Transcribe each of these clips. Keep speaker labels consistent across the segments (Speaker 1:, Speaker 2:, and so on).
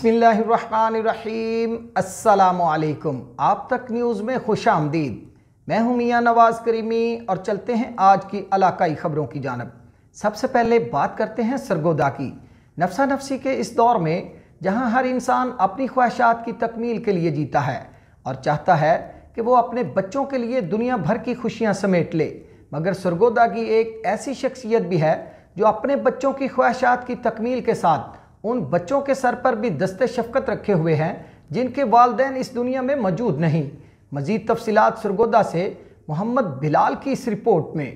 Speaker 1: बिस्मिल्लाहिर्रहमानिर्रहीम, अस्सलामुअलैकुम। आप तक न्यूज़ में खुश आमदीद। मैं हूं मियां नवाज़ करीमी और चलते हैं आज की इलाकाई ख़बरों की जानब। सबसे पहले बात करते हैं सरगोदा की। नफ्सा नफसी के इस दौर में जहां हर इंसान अपनी ख्वाहिशात की तकमील के लिए जीता है और चाहता है कि वो अपने बच्चों के लिए दुनिया भर की खुशियाँ समेट ले, मगर सरगोदा की एक ऐसी शख्सियत भी है जो अपने बच्चों की ख्वाहिशात की तकमील के साथ उन बच्चों के सर पर भी दस्ते शफ़क़त रखे हुए हैं जिनके वालिदैन इस दुनिया में मौजूद नहीं। मज़ीद तफसीलात सरगोदा से मोहम्मद बिलाल की इस रिपोर्ट में।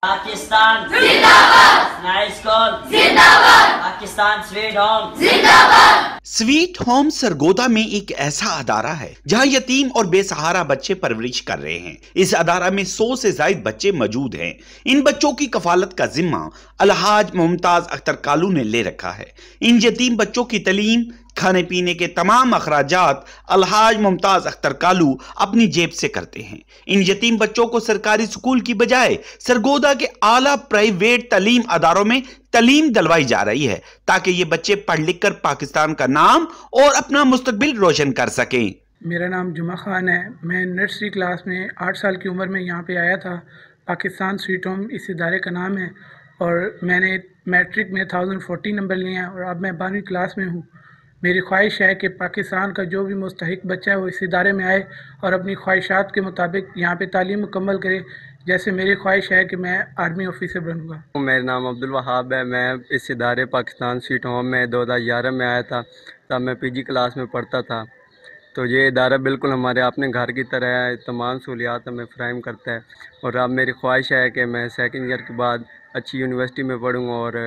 Speaker 2: पाकिस्तान जिंदाबाद, नाइस स्कूल जिंदाबाद, पाकिस्तान स्वीट होम जिंदाबाद।
Speaker 3: स्वीट होम सरगोदा में एक ऐसा अदारा है जहां यतीम और बेसहारा बच्चे परवरिश कर रहे हैं। इस अदारा में 100 से ज्यादा बच्चे मौजूद हैं। इन बच्चों की कफालत का जिम्मा अलहाज मुमताज अख्तर कालू ने ले रखा है। इन यतीम बच्चों की तालीम, खाने पीने के तमाम अखराजात अलहाज मुमताज अख्तर कालू अपनी जेब से करते हैं। इन यतीम बच्चों को सरकारी स्कूल की बजाय सरगोदा के आला प्राइवेट तालीम अदारों में तालीम दिलवाई जा रही है ताकि ये बच्चे पढ़ लिख कर पाकिस्तान का नाम और अपना मुस्तकबिल रोशन कर सकें।
Speaker 4: मेरा नाम जुमा खान है। मैं नर्सरी क्लास में 8 साल की उम्र में यहाँ पे आया था। पाकिस्तान स्वीट होम इस इदारे का नाम है और मैंने मैट्रिक में 1040 नंबर लिए हैं और अब मैं 12वीं क्लास में हूँ। मेरी ख्वाहिश है कि पाकिस्तान का जो भी मुस्तहिक बच्चा है वो इस इदारे में आए और अपनी ख्वाहिशात के मुताबिक यहाँ पे तालीम मुकम्मल करे। जैसे मेरी ख्वाहिश है कि मैं आर्मी ऑफिसर बनूँगा।
Speaker 5: मेरा नाम अब्दुल वहाब है। मैं इस इदारे पाकिस्तान स्वीट होम में 2011 में आया था। तब मैं पीजी क्लास में पढ़ता था। तो ये इदारा बिल्कुल हमारे अपने घर की तरह है, तमाम सहूलियात हमें फ़राहम करता है। और अब मेरी ख्वाहिश है कि मैं सेकंड ईयर के बाद अच्छी यूनिवर्सिटी में पढ़ूँ और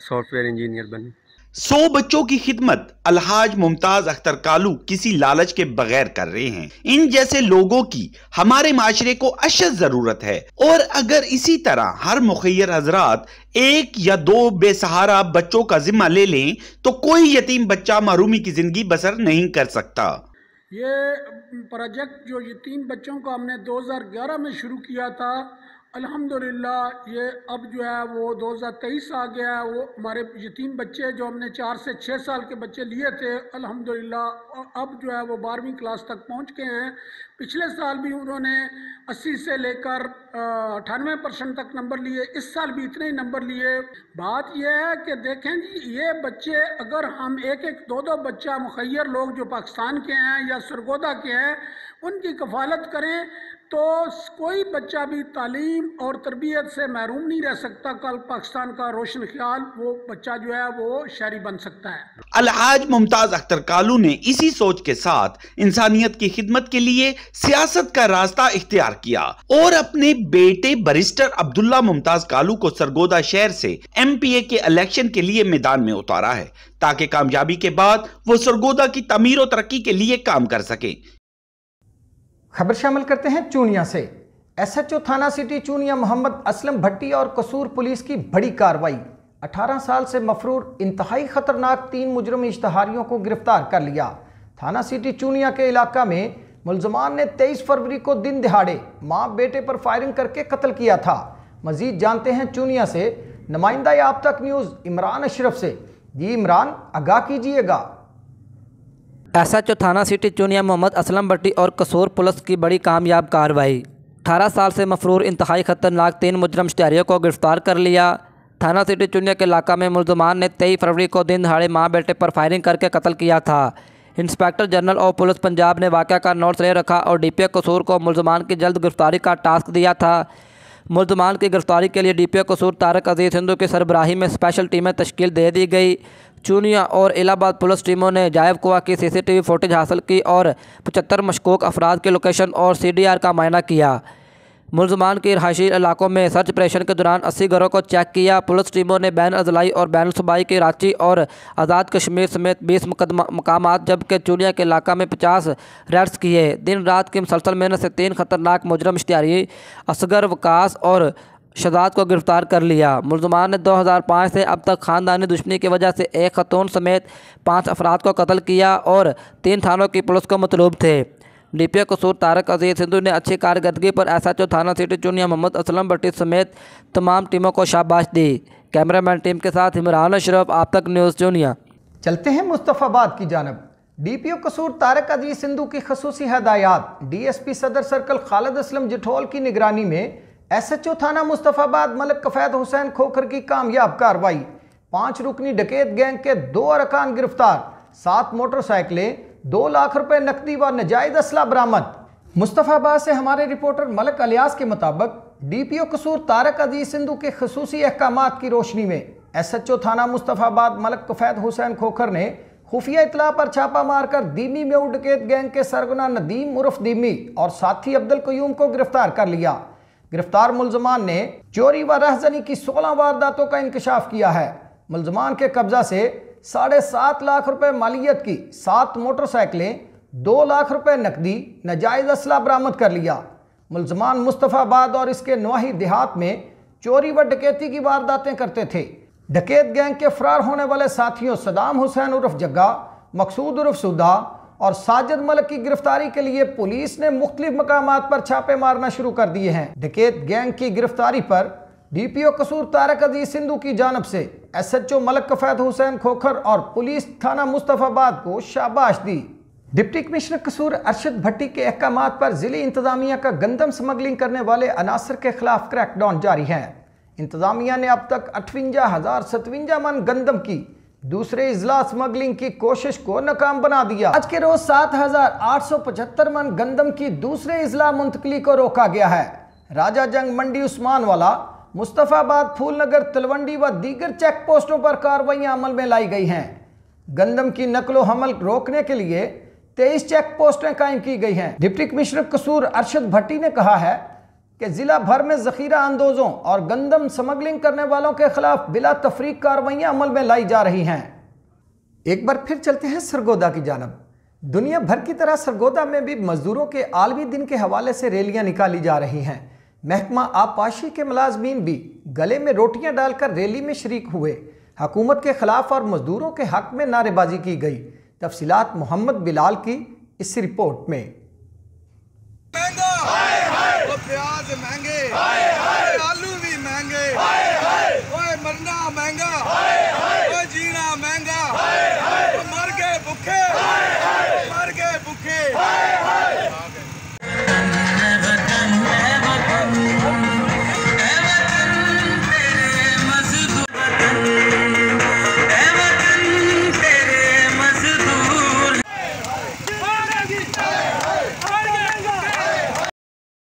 Speaker 5: सॉफ्टवेयर इंजीनियर बनूँ।
Speaker 3: 100 बच्चों की खिदमत अलहाज मुमताज अख्तर कालू किसी लालच के बगैर कर रहे हैं। इन जैसे लोगों की हमारे माशरे को अशद जरूरत है और अगर इसी तरह हर मुखय्यर हजरात 1 या 2 बेसहारा बच्चों का जिम्मा ले लें तो कोई यतीम बच्चा महरूमी की जिंदगी बसर नहीं कर सकता।
Speaker 6: ये प्रोजेक्ट जो यतीम बच्चों का हमने 2011 में शुरू किया था, अल्हम्दुलिल्लाह ये अब जो है वो 2023 आ गया है। वो हमारे यतीम बच्चे जो हमने 4 से 6 साल के बच्चे लिए थे, अल्हम्दुलिल्लाह अब जो है वो 12वीं क्लास तक पहुंच गए हैं। पिछले साल भी उन्होंने 80 से लेकर 98% तक नंबर लिए, इस साल भी इतने ही नंबर लिए। बात यह है कि देखें जी, ये बच्चे अगर हम एक 2 बच्चा मुखय्यर लोग जो पाकिस्तान के हैं या सरगोदा के हैं उनकी कफालत करें तो कोई बच्चा भी तालीम और तरबियत से महरूम नहीं रह सकता। कल पाकिस्तान का रोशन ख्याल वो बच्चा जो है वो शहरी बन सकता है।
Speaker 3: अलहाज मुमताज अख्तर कालू ने इसी सोच के साथ इंसानियत की खिदमत के लिए सियासत का रास्ता इख्तियार किया और अपने बेटे बैरिस्टर अब्दुल्ला मुमताज कालू को सरगोदा शहर से MPA के इलेक्शन के लिए मैदान में उतारा है ताकि कामयाबी के बाद वो सरगोदा की तमीर और तरक्की के लिए काम कर सके।
Speaker 1: खबर शामिल करते हैं चूनिया से। SHO थाना सिटी चूनिया मोहम्मद असलम भट्टी और कसूर पुलिस की बड़ी कार्रवाई। 18 साल से मफरूर इंतहाई खतरनाक 3 मुजरिम इश्तहारियों को गिरफ्तार कर लिया। थाना सिटी चूनिया के इलाका में मुलजमान ने 23 फरवरी को दिन दिहाड़े माँ बेटे पर फायरिंग करके कत्ल किया था। मजीद जानते हैं चूनिया से नुमाइंदा आप तक न्यूज़ इमरान अशरफ से। जी इमरान, आगाह कीजिएगा।
Speaker 7: SHO थाना सिटी चूनिया मोहम्मद असलम भट्टी और कसूर पुलिस की बड़ी कामयाब कार्रवाई। 18 साल से मफरूर इंतहाई खतरनाक 3 मुजरिम इश्तहारियों को गिरफ्तार कर लिया। थाना सिटी चूनिया के इलाका में मुलजमान ने 23 फरवरी को दिन दहाड़े माँ बेटे पर फायरिंग करके कत्ल किया था। Inspector general of police Punjab ने वाक़या का नोट्स ले रखा और DPO कसूर को मुलजमान की जल्द गिरफ्तारी का टास्क दिया था। मुलजमान की गिरफ्तारी के लिए DPO कसूर तारक अजीज़ हिंदू की सरबराही में स्पेशल टीमें तश्कील दे दी गई। चूनिया और इलाहाबाद पुलिस टीमों ने जायब कुआ की CCTV फुटेज हासिल की और 75 मशकूक अफराद के लोकेशन और CDR का मायना किया। मुलजमान के रहायशी इलाकों में सर्च ऑपरेशन के दौरान 80 घरों को चेक किया। पुलिस टीमों ने बैन अजलाई और बैन सूबाई कराची और आज़ाद कश्मीर समेत 20 मकामात जबकि चूनिया के इलाका में 50 रेड्स किए। दिन रात की मुसलसल मेहनत से 3 खतरनाक मुजरिम इश्तहारी असगर, वकास और शहजाद को गिरफ्तार कर लिया। मुलजमान ने 2005 से अब तक ख़ानदानी दुश्मनी की वजह से एक खतून समेत 5 अफराद को कत्ल किया और 3 थानों की पुलिस को मतलूब थे। DPO कसूर तारक अजीज़ हिंदू ने अच्छी कारकर्दगी पर SHO थाना सिटी चूनिया मोहम्मद असलम भट्टी समेत तमाम टीमों को शाबाश दी। कैमरामैन टीम के साथ इमरान अशरफ, आप तक न्यूज़ चूनिया।
Speaker 1: चलते हैं मुस्तफ़ाबाद की जानब। DPO कसूर तारक अजीज सिंधु की खसूसी हदायत। DSP सदर सर्कल खालिद असलम जिठोल की निगरानी में SHO थाना मुस्तफ़ाबाद मलिक कफैद हुसैन खोखर की कामयाब कार्रवाई। 5 रुकनी डकैत गैंग के 2 अरकान गिरफ्तार, 7 मोटरसाइकिलें, 2 लाख रुपए नकदी व नाजायज असला बरामद। मुस्तफ़ाबाद से हमारे रिपोर्टर मलिक अलियास के मुताबिक DPO कसूर तारक अजीज सिंधु के खसूसी अहकामात की रोशनी में SHO थाना मुस्तफ़ाबाद मलिक कफैद हुसैन खोखर ने खुफिया इतला पर छापा मारकर दीमी में डकैत गैंग के सरगना नदीम उर्फ दीमी और साथी अब्दुल कयूम को गिरफ्तार कर लिया। गिरफ्तार मुलजमान ने चोरी व रहजनी की 16 वारदातों का इंकशाफ किया है। मुलजमान के कब्जा से 7.5 लाख रुपए मालियत की 7 मोटरसाइकिलें, 2 लाख रुपए नकदी, नाजायज असला बरामद कर लिया। मुलजमान मुस्तफ़ाबाद और इसके नवाही देहात में चोरी व डकैती की वारदातें करते थे। डकैत गैंग के फरार होने वाले साथियों सदाम हुसैन उर्फ जग्गा, मकसूद उर्फ सुदा और साजिद मलिक की गिरफ्तारी के लिए पुलिस ने मुख्तलिफ मकामात पर छापे मारना शुरू कर दिए हैं। डकैत गैंग की गिरफ्तारी पर DPO कसूर तारक अजीज सिंधु की जानब से SHO मलिक कफैद हुसैन खोखर और पुलिस थाना मुस्तफ़ाबाद को शाबाश दी। डिप्टी कमिश्नर कसूर अरशद भट्टी के अहकामात पर जिले इंतजामिया का गंदम स्मगलिंग करने वाले अनासर के खिलाफ क्रैकडाउन जारी है। इंतजामिया ने अब तक 58,057 मन गंदम की दूसरे इजला स्मगलिंग की कोशिश को नाकाम बना दिया। आज के रोज 7,875 मन गंदम की दूसरे इजला मुंतकली को रोका गया है। राजा जंग मंडी उस्मान वाला, मुस्तफ़ाबाद, फूलनगर, तलवंडी व दीगर चेक पोस्टों पर कार्रवाइयां अमल में लाई गई हैं। गंदम की नकलो हमल रोकने के लिए 23 चेक पोस्टें कायम की गई हैं। डिप्टी कमिश्नर कसूर अरशद भट्टी ने कहा है कि जिला भर में जखीरा अंदोजों और गंदम स्मगलिंग करने वालों के खिलाफ बिला तफरीक कार्रवाइयां अमल में लाई जा रही हैं। एक बार फिर चलते हैं सरगोदा की जानब। दुनिया भर की तरह सरगोदा में भी मजदूरों के आलमी दिन के हवाले से रैलियां निकाली जा रही हैं। महकमा आबपाशी के मुलाजमीन भी गले में रोटियां डालकर रैली में शरीक हुए। हुकूमत के खिलाफ और मजदूरों के हक में नारेबाजी की गई। तफसीलात मोहम्मद बिलाल की इस रिपोर्ट में।
Speaker 8: प्याज महंगे, आलू भी महंगे, मरना महंगा, जीना महंगा, मर गए भूखे, मर गए भूखे।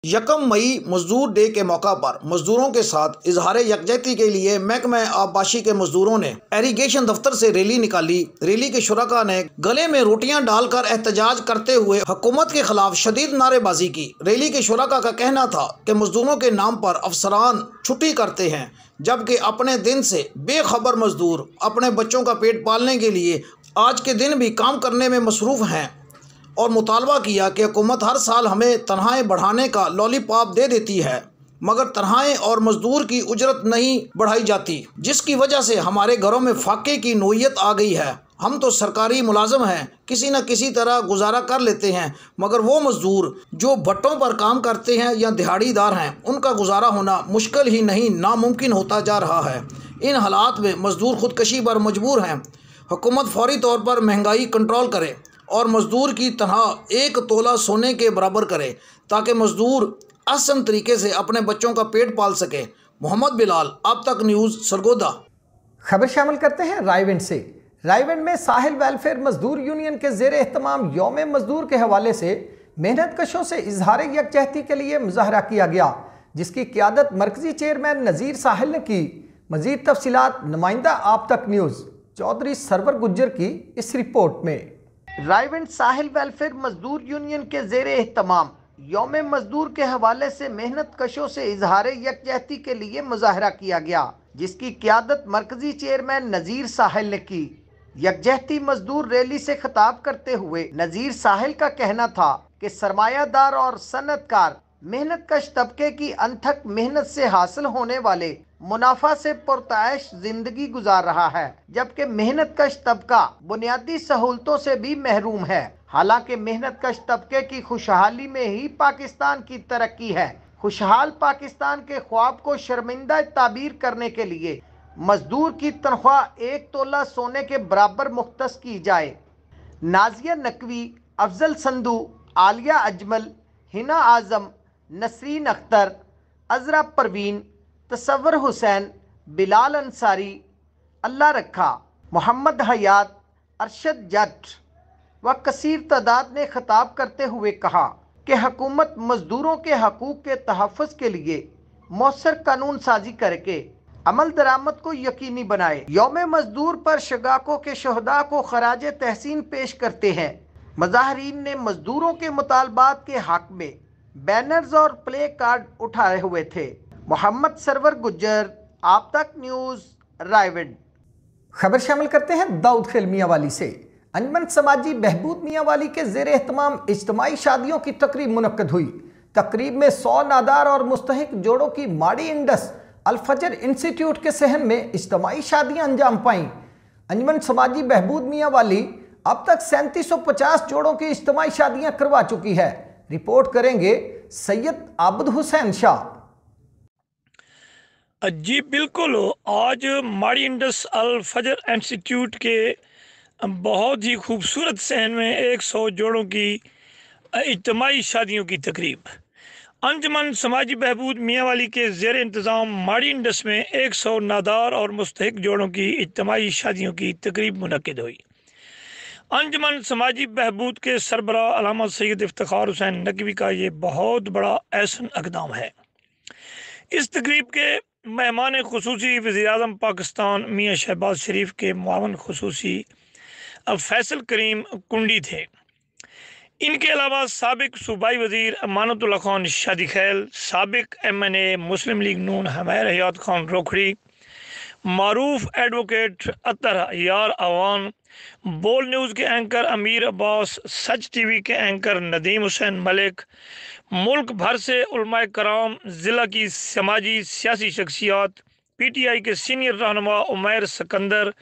Speaker 9: यकम मई मजदूर डे के मौका पर मजदूरों के साथ इजहार यकजहती के लिए महकमा आबपाशी के मजदूरों ने एरीगेशन दफ्तर से रैली निकाली। रैली के शुरका ने गले में रोटियां डालकर एहतजाज करते हुए हुकूमत के खिलाफ शदीद नारेबाजी की। रैली के शुरका का कहना था कि मजदूरों के नाम पर अफसरान छुट्टी करते हैं, जबकि अपने दिन से बेखबर मजदूर अपने बच्चों का पेट पालने के लिए आज के दिन भी काम करने में मसरूफ़ हैं और मुतालबा किया कि हुकूमत हर साल हमें तनख्वाहें बढ़ाने का लॉलीपॉप दे देती है, मगर तनख्वाहें और मजदूर की उजरत नहीं बढ़ाई जाती, जिसकी वजह से हमारे घरों में फाके की नोयत आ गई है। हम तो सरकारी मुलाजम हैं, किसी न किसी तरह गुजारा कर लेते हैं, मगर वो मजदूर जो भट्टों पर काम करते हैं या दिहाड़ीदार हैं, उनका गुजारा होना मुश्किल ही नहीं नामुमकिन होता जा रहा है। इन हालात में मजदूर खुदकशी पर मजबूर हैं। हुकूमत फौरी तौर पर महंगाई कंट्रोल करे और मजदूर की तनख्वाह 1 तोला सोने के बराबर करे, ताकि मजदूर आसान तरीके से अपने बच्चों का पेट पाल सके। मोहम्मद बिलाल, अब तक न्यूज़, सरगोदा।
Speaker 1: खबर शामिल करते हैं रायविंड से। रायविंड में साहिल वेलफेयर मजदूर यूनियन के ज़ेर एहतमाम यौम मजदूर के हवाले से मेहनत कशों से इजहार यकजहती के लिए मुजाहरा किया गया, जिसकी क़यादत मरकजी चेयरमैन नज़ीर साहिल ने की। मज़ीद तफसीलात नुमाइंदा आप तक न्यूज़ चौधरी सरवर गुज्जर की इस रिपोर्ट में। रायविंड साहिल वेलफेयर मजदूर यूनियन के ज़ेर एहतमाम यौम मजदूर के हवाले से मेहनत कशों से इजहार यकजहती के लिए मुजाहरा किया गया, जिसकी क़यादत मरकजी चेयरमैन नज़ीर साहिल ने की। यकजहती मजदूर रैली से खिताब करते हुए नज़ीर साहिल का कहना था कि सरमायादार और सनतकार मेहनत कश तबके की अनथक मेहनत से हासिल होने वाले मुनाफा से पुरताइश जिंदगी गुजार रहा है, जबकि मेहनत कश तबका बुनियादी सहूलतों से भी महरूम है। हालांकि मेहनत कश तबके की खुशहाली में ही पाकिस्तान की तरक्की है। खुशहाल पाकिस्तान के ख्वाब को शर्मिंदा ताबीर करने के लिए मजदूर की तनख्वाह 1 तोला सोने के बराबर मुख्तस की जाए। नाजिया नकवी, अफजल संधू, आलिया अजमल, हिना आजम, नसरीन अख्तर, अजरा परवीन, तसव्वुर हुसैन, बिलाल अंसारी, अल्लाह रखा, मोहम्मद हयात, अरशद जट व कसीर तादाद ने खिताब करते हुए कहा कि हुकूमत मजदूरों के हकूक़ के तहफ़्फ़ुज़ के लिए मौसर कानून साजी करके अमल दरामद को यकीनी बनाए। यौम मजदूर पर शगाकों के शहदा को खराज तहसीन पेश करते हैं। मज़ाहरीन ने मजदूरों के मुतालबात के हक में बैनर्स और प्ले कार्ड उठाए हुए थे। मोहम्मद सरवर गुज्जर, आप तक न्यूज़, रायगढ़। खबर शामिल करते हैं दाऊद खेल मियांवाली से। अंजमन समाजी बहबूद मियांवाली के ज़ेर एहतमाम इज्तिमाई शादियों की तकरीब मुनक्कद हुई। तकरीब में 100 नादार और मुस्तहिक जोड़ों की माड़ी इंडस अल-फजर इंस्टीट्यूट के सहन में इज्तिमाई शादियां अंजाम पाईं। अंजमन समाजी बहबूद मियांवाली अब तक 3750 जोड़ों की इज्तिमाई शादियां करवा चुकी है। रिपोर्ट करेंगे सैयद आबिद हुसैन शाह।
Speaker 10: जी बिल्कुल, आज माड़ी इंडस अल फजर इंस्टीट्यूट के बहुत ही खूबसूरत सहन में 100 जोड़ों की इज्तिमाई शादियों की तकरीब अंजमन समाजी बहबूद मियांवाली के ज़ेर इंतज़ाम माड़ी इंडस में 100 नादार और मुस्तहिक जोड़ों की इज्तिमाई शादियों की तकरीब मुनक्किद हुई। अंजमन समाजी बहबूद के सरबराह अल्लामा सैयद इफ्तिखार हुसैन नकवी का ये बहुत बड़ा एहसन इक़दाम है। इस तकरीब के मेहमान खुसूसी वज़ीर-ए-आज़म पाकिस्तान मियाँ शहबाज शरीफ के मुआवन खुसूसी फैसल करीम कुंडी थे। इनके अलावा साबिक सूबाई वज़ीर अमानतुल्लाह खान शादी खैल, साबिक MNA मुस्लिम लीग नून हमायर हयात खान रोखड़ी, मारूफ एडवोकेट अतर यार अवान, बोल न्यूज़ के एंकर अमीर अब्बास, सच TV के एंकर नदीम हुसैन मलिक, मुल्क भर से उलमाए कराम, ज़िला की समाजी सियासी शख्सियात, PTI के सीनियर रहनुमा उमैर सिकंदर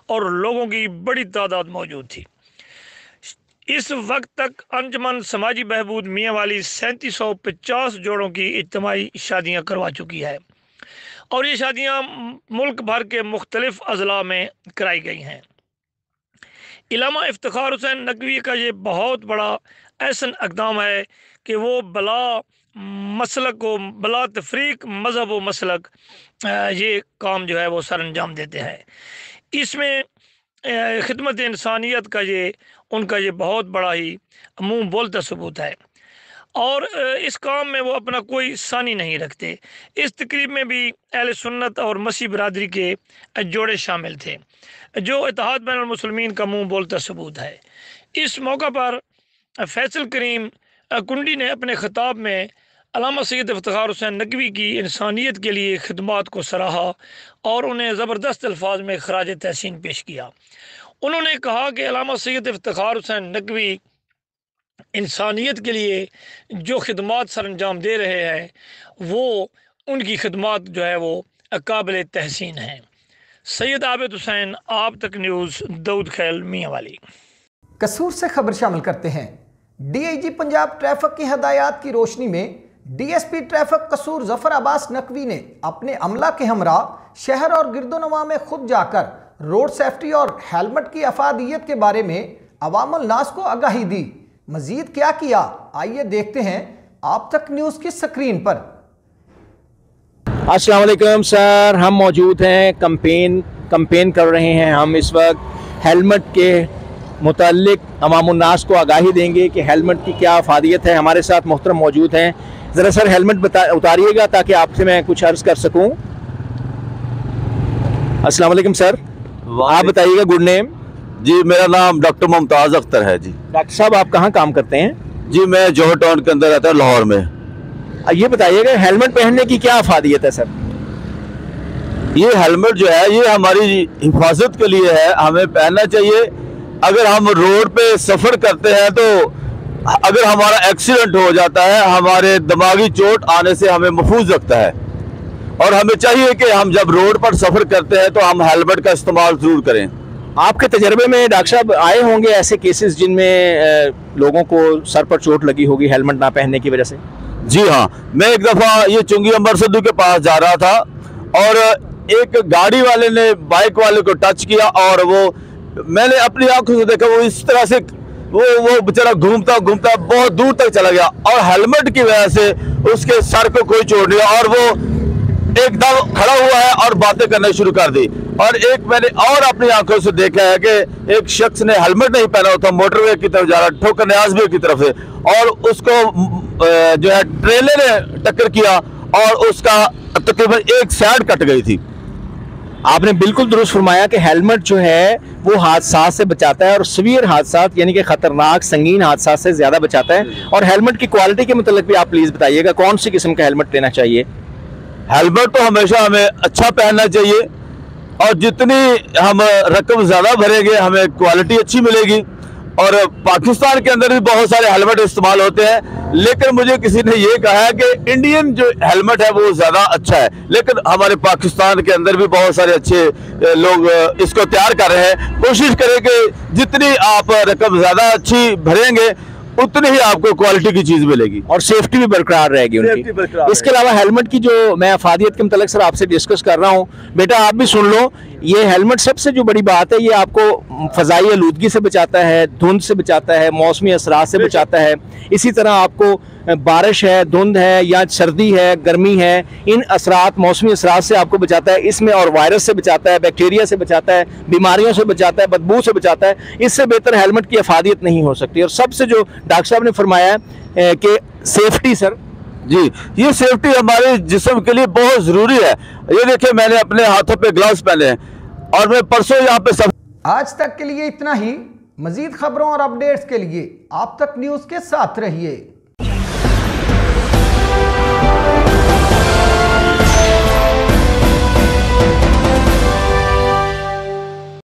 Speaker 10: और लोगों की बड़ी तादाद मौजूद थी। इस वक्त तक अंजमन समाजी बहबूद मियांवाली 3750 जोड़ों की इज्तिमाई शादियां करवा चुकी है और ये शादियां मुल्क भर के मुख्तलिफ अजला में कराई गई हैं। अल्लामा इफ्तिखार हुसैन नकवी का ये बहुत बड़ा एहसन इक़दाम है कि वो बला मसलक को बला तफरीक मज़हब व मसलक ये काम जो है वो सर अंजाम देते हैं। इसमें खिदमत इंसानियत का ये उनका ये बहुत बड़ा ही मुँह बोलता सबूत है और इस काम में वो अपना कोई सानी नहीं रखते। इस तकरीब में भी अहले सुन्नत और मसीह बरादरी के जोड़े शामिल थे जो इत्तेहाद बैनुल मुस्लिमीन का मुँह बोलता सबूत है। इस मौका पर फैसल करीम कुंडी ने अपने खिताब में अल्लामा सैयद इफ्तिखार हुसैन नकवी की इंसानियत के लिए खिदमात को सराहा और उन्हें ज़बरदस्त अल्फाज में खराज तहसीन पेश किया। उन्होंने कहा कि अल्लामा सैयद इफ्तिखार हुसैन नकवी इंसानियत के लिए जो खिदमात सर अंजाम दे रहे हैं वो उनकी खिदमात जो है वो काबिल तहसीन हैं। सैयद आबिद हुसैन, आप तक न्यूज़, दाऊद खेल मियांवाली।
Speaker 1: कसूर से खबर शामिल करते हैं। DIG पंजाब ट्रैफिक की हदायत की रोशनी में DSP ट्रैफिक कसूर जफर अब्बास नकवी ने अपने अमला के हमरा शहर और गिरदोनवा में खुद जाकर रोड सेफ्टी और हेलमेट की अफादियत के बारे में अवामुल नास को आगाही दी। मजीद क्या किया, आइए देखते हैं आप तक न्यूज़ की स्क्रीन पर।
Speaker 11: अस्सलाम वालेकुम सर, हम मौजूद हैं कंपेन कर रहे हैं। हम इस वक्त हेलमेट के मुताल्लिक अवामुन्नास को आगाही देंगे कि हेलमेट की क्या अफादियत है। हमारे साथ मोहतरम मौजूद हैं। ज़रा सर हेलमेट उतारिएगा ताकि आपसे मैं कुछ अर्ज़ कर सकूं। अस्सलाम वालेकुम सर, आप बताइएगा गुड नेम।
Speaker 12: जी मेरा नाम डॉक्टर मुमताज़ अख्तर है। जी
Speaker 11: डॉक्टर साहब, आप कहाँ काम करते हैं?
Speaker 12: जी मैं जौहर टाउन के अंदर रहता हूँ, लाहौर में।
Speaker 11: ये बताइएगा हेलमेट पहनने की क्या अफादियत है सर?
Speaker 12: ये हेलमेट जो है ये हमारी हिफाजत के लिए है, हमें पहनना चाहिए। अगर हम रोड पे सफ़र करते हैं तो अगर हमारा एक्सीडेंट हो जाता है, हमारे दिमागी चोट आने से हमें महफूज रखता है और हमें चाहिए कि हम जब रोड पर सफ़र करते हैं तो हम हेलमेट का इस्तेमाल ज़रूर करें।
Speaker 11: आपके तजर्बे में डॉक्टर साहब आए होंगे ऐसे केसेस जिनमें लोगों को सर पर चोट लगी होगी हेलमेट ना पहनने की वजह से?
Speaker 12: जी हाँ, मैं एक दफ़ा ये चुंगी अंबर सिद्धू के पास जा रहा था और एक गाड़ी वाले ने बाइक वाले को टच किया और वो मैंने अपनी आंखों से देखा, वो इस तरह से वो बेचारा घूमता घूमता बहुत दूर तक चला गया और हेलमेट की वजह से उसके सर को कोई चोट नहीं और वो एकदम खड़ा हुआ है और बातें करना शुरू कर दी। और एक मैंने और अपनी आंखों से देखा है कि एक शख्स ने हेलमेट नहीं पहना था, मोटरवे की तरफ जा रहा, ठोकर न्याज़ की तरफ से, और उसको जो है ट्रेलर ने टक्कर किया और उसका तकरीबन एक साइड कट गई थी।
Speaker 11: आपने बिल्कुल दुरुस्त फरमाया कि हेलमेट जो है वो हादसा से बचाता है और सीवियर हादसा यानी कि खतरनाक संगीन हादसा से ज़्यादा बचाता है। और हेलमेट की क्वालिटी के मतलब भी आप प्लीज़ बताइएगा, कौन सी किस्म का हेलमेट लेना चाहिए?
Speaker 12: हेलमेट तो हमेशा हमें अच्छा पहनना चाहिए और जितनी हम रकम ज़्यादा भरेंगे हमें क्वालिटी अच्छी मिलेगी। और पाकिस्तान के अंदर भी बहुत सारे हेलमेट इस्तेमाल होते हैं, लेकिन मुझे किसी ने ये कहा है कि इंडियन जो हेलमेट है वो ज़्यादा अच्छा है, लेकिन हमारे पाकिस्तान के अंदर भी बहुत सारे अच्छे लोग इसको तैयार कर रहे हैं। कोशिश करें कि जितनी आप रकम ज़्यादा अच्छी भरेंगे उतनी ही आपको क्वालिटी की चीज़ मिलेगी और
Speaker 11: सेफ्टी भी बरकरार रहेगी उनकी। इसके अलावा हेलमेट की जो मैं अफादियत के मतलब सर आपसे डिस्कस कर रहा हूँ, बेटा आप भी सुन लो। ये हेलमेट सबसे जो बड़ी बात है, ये आपको फ़ज़ाई आलूदगी से बचाता है, धुंध से बचाता है, मौसमी असरात से बचाता है। इसी तरह आपको बारिश है, धुंध है या सर्दी है, गर्मी है, इन असरात मौसमी असरात से आपको बचाता है इसमें, और वायरस से बचाता है, बैक्टीरिया से बचाता है, बीमारियों से बचाता है, बदबू से बचाता है। इससे बेहतर हेलमेट की अफादियत नहीं हो सकती। और सबसे जो डॉक्टर साहब ने फरमाया है कि सेफ्टी, सर
Speaker 12: जी, ये सेफ्टी हमारे जिस्म के लिए बहुत ज़रूरी है। ये देखिए मैंने अपने हाथों पे ग्लव्स पहने हैं और मैं परसों यहाँ पे सब।
Speaker 1: आज तक के लिए इतना ही। मजीद खबरों और अपडेट्स के लिए आप तक न्यूज़ के साथ रहिए।